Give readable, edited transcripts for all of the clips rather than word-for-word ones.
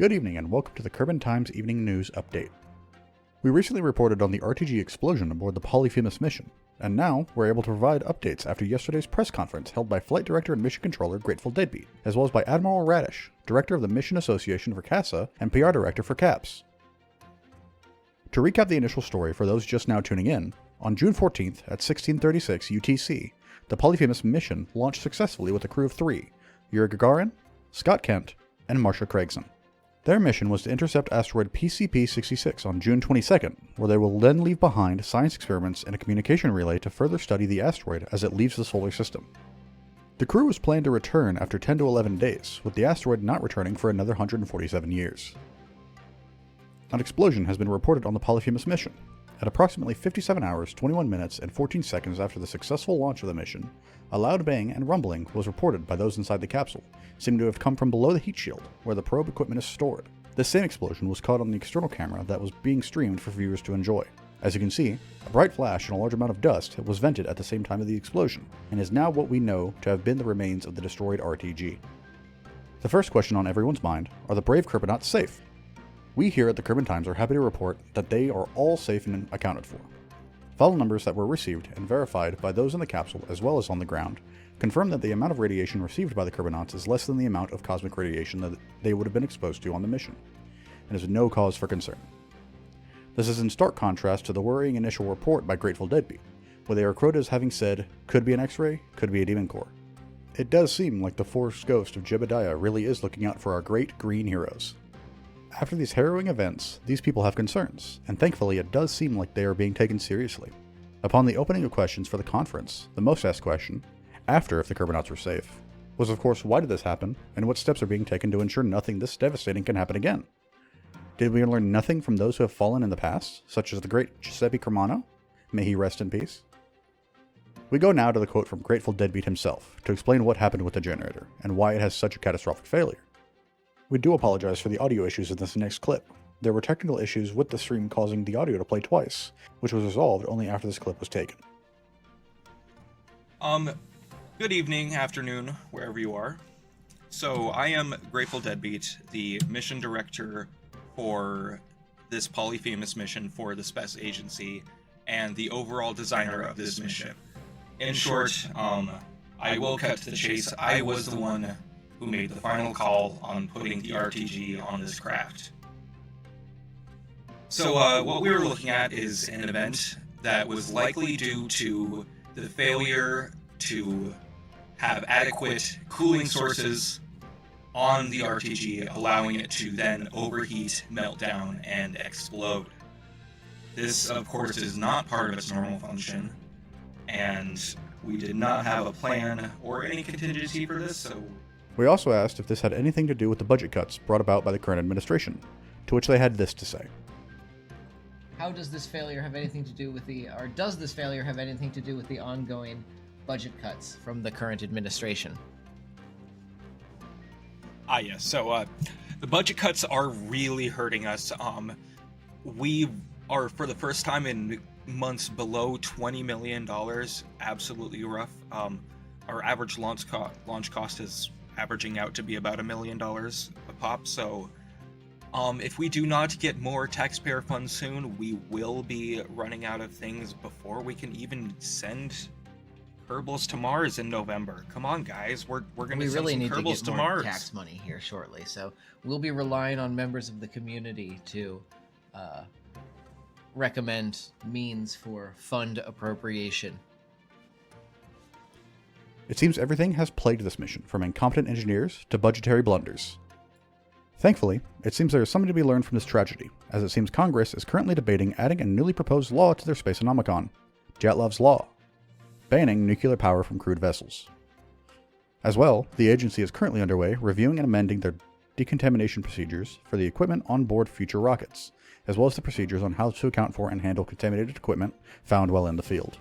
Good evening and welcome to the Kerbal Times Evening News Update. We recently reported on the RTG explosion aboard the Polyphemus mission, and now we're able to provide updates after yesterday's press conference held by Flight Director and Mission Controller Grateful Deadbeat, as well as by Admiral Radish, Director of the Mission Association for CASA and PR Director for CAPS. To recap the initial story for those just now tuning in, on June 14th at 1636 UTC, the Polyphemus mission launched successfully with a crew of 3, Yuri Gagarin, Scott Kent, and Marcia Craigson. Their mission was to intercept asteroid PCP-66 on June 22nd, where they will then leave behind science experiments and a communication relay to further study the asteroid as it leaves the solar system. The crew was planned to return after 10 to 11 days, with the asteroid not returning for another 147 years. An explosion has been reported on the Polyphemus mission. At approximately 57 hours, 21 minutes, and 14 seconds after the successful launch of the mission, a loud bang and rumbling was reported by those inside the capsule, seeming to have come from below the heat shield, where the probe equipment is stored. This same explosion was caught on the external camera that was being streamed for viewers to enjoy. As you can see, a bright flash and a large amount of dust was vented at the same time of the explosion, and is now what we know to have been the remains of the destroyed RTG. The first question on everyone's mind, are the brave Kerbonauts safe? We here at the Kerbal Times are happy to report that they are all safe and accounted for. Follow numbers that were received and verified by those in the capsule as well as on the ground confirm that the amount of radiation received by the Kerbonauts is less than the amount of cosmic radiation that they would have been exposed to on the mission, and is no cause for concern. This is in stark contrast to the worrying initial report by Grateful Deadbeat, where they are quoted as having said, could be an X-ray, could be a demon core. It does seem like the Force Ghost of Jebediah really is looking out for our great green heroes. After these harrowing events, these people have concerns, and thankfully it does seem like they are being taken seriously. Upon the opening of questions for the conference, the most asked question, after if the Kerbonauts were safe, was of course why did this happen, and what steps are being taken to ensure nothing this devastating can happen again? Did we learn nothing from those who have fallen in the past, such as the great Giuseppe Cremano? May he rest in peace. We go now to the quote from Grateful Deadbeat himself, to explain what happened with the generator, and why it has such a catastrophic failure. We do apologize for the audio issues in this next clip. There were technical issues with the stream causing the audio to play twice, which was resolved only after this clip was taken. Good evening, afternoon, wherever you are. So I am Grateful Deadbeat, the mission director for this Polyphemus mission for the Space Agency, and the overall designer of this mission. In short, I will cut to the chase. I was the one who made the final call on putting the RTG on this craft. So what we were looking at is an event that was likely due to the failure to have adequate cooling sources on the RTG, allowing it to then overheat, melt down, and explode. This, of course, is not part of its normal function, and we did not have a plan or any contingency for this, so we also asked if this had anything to do with the budget cuts brought about by the current administration, to which they had this to say. How does this failure have anything to do with does this failure have anything to do with the ongoing budget cuts from the current administration? Yes, so the budget cuts are really hurting us. We are, for the first time in months, below $20 million, absolutely rough. Our average launch cost is averaging out to be about $1 million a pop, so if we do not get more taxpayer funds soon, we will be running out of things before we can even send Kerbals to Mars in November. Come on, guys, we're going to send some Kerbals to Mars. We really need to get more tax money here shortly, so we'll be relying on members of the community to recommend means for fund appropriation. It seems everything has plagued this mission, from incompetent engineers to budgetary blunders. Thankfully, it seems there is something to be learned from this tragedy, as it seems Congress is currently debating adding a newly proposed law to their Spaceonomicon, Dyatlev's Law, banning nuclear power from crewed vessels. As well, the agency is currently underway reviewing and amending their decontamination procedures for the equipment on board future rockets, as well as the procedures on how to account for and handle contaminated equipment found while in the field.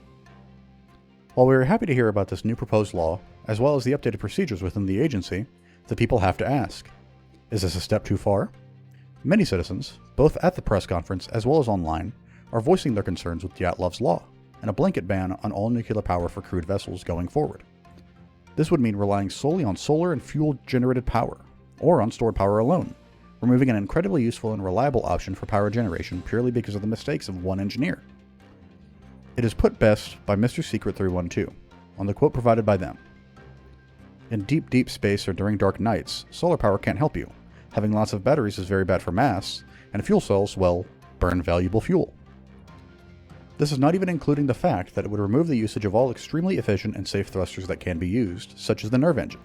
While we are happy to hear about this new proposed law, as well as the updated procedures within the agency, the people have to ask, is this a step too far? Many citizens, both at the press conference as well as online, are voicing their concerns with Dyatlev's Law, and a blanket ban on all nuclear power for crewed vessels going forward. This would mean relying solely on solar and fuel-generated power, or on stored power alone, removing an incredibly useful and reliable option for power generation purely because of the mistakes of one engineer. It is put best by Mr. Secret 312 on the quote provided by them. In deep, deep space or during dark nights, solar power can't help you. Having lots of batteries is very bad for mass, and fuel cells, well, burn valuable fuel. This is not even including the fact that it would remove the usage of all extremely efficient and safe thrusters that can be used, such as the nerve engine.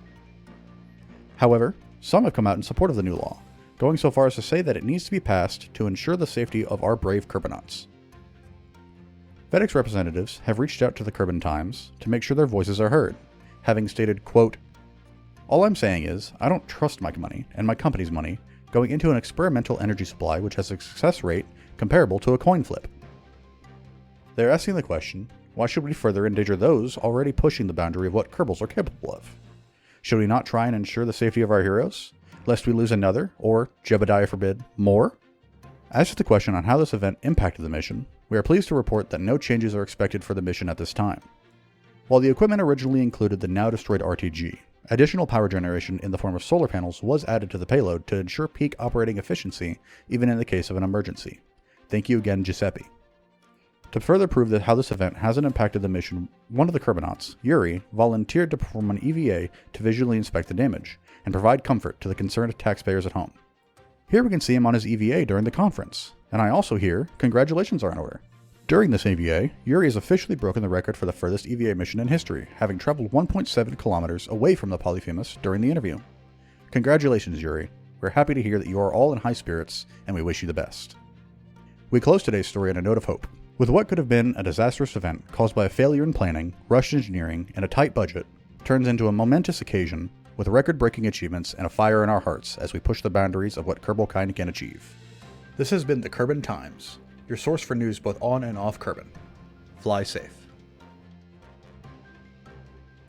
However, some have come out in support of the new law, going so far as to say that it needs to be passed to ensure the safety of our brave Kerbonauts. FedEx representatives have reached out to the Kerbal Times to make sure their voices are heard, having stated, quote, "All I'm saying is, I don't trust my money, and my company's money, going into an experimental energy supply which has a success rate comparable to a coin flip." They're asking the question, why should we further endanger those already pushing the boundary of what Kerbals are capable of? Should we not try and ensure the safety of our heroes, lest we lose another, or, Jebediah forbid, more? As to the question on how this event impacted the mission, we are pleased to report that no changes are expected for the mission at this time. While the equipment originally included the now destroyed RTG, additional power generation in the form of solar panels was added to the payload to ensure peak operating efficiency even in the case of an emergency. Thank you again, Giuseppe. To further prove that how this event hasn't impacted the mission, one of the Kerbonauts, Yuri, volunteered to perform an EVA to visually inspect the damage and provide comfort to the concerned taxpayers at home. Here we can see him on his EVA during the conference, and I also hear congratulations are in order. During this EVA, Yuri has officially broken the record for the furthest EVA mission in history, having traveled 1.7 kilometers away from the Polyphemus during the interview. Congratulations, Yuri. We're happy to hear that you are all in high spirits, and we wish you the best. We close today's story on a note of hope. With what could have been a disastrous event caused by a failure in planning, rushed engineering, and a tight budget, turns into a momentous occasion with record-breaking achievements and a fire in our hearts as we push the boundaries of what Kerbal kind can achieve. This has been the Kerbal Times, your source for news both on and off Kerbal. Fly safe.